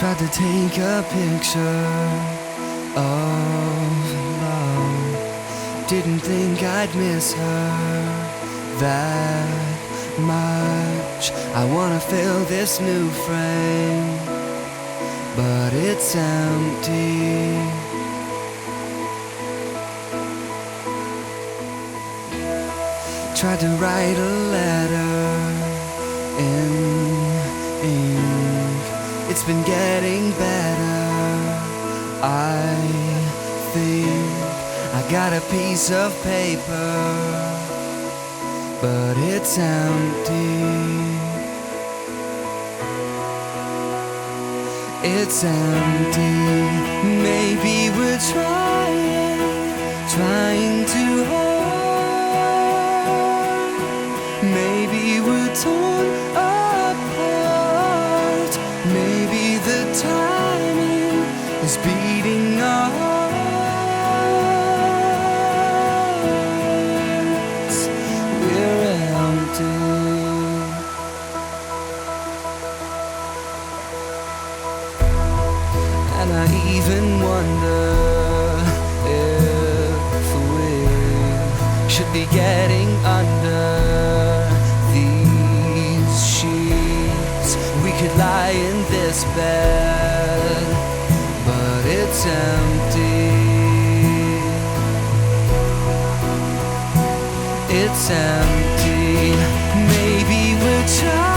Tried to take a picture of love. Didn't think I'd miss her that much. I wanna fill this new frame, but it's empty. Tried to write a letter in ink. It's been getting better. I think I got a piece of paper, but it's empty. It's empty. Maybe we're trying too hard. Maybe we're torn apart. Maybe the timing is beating our hearts. We're empty. And I even wonder if we should be getting under these sheets. We could lie in this bed, but it's empty. It's empty. Maybe we're trying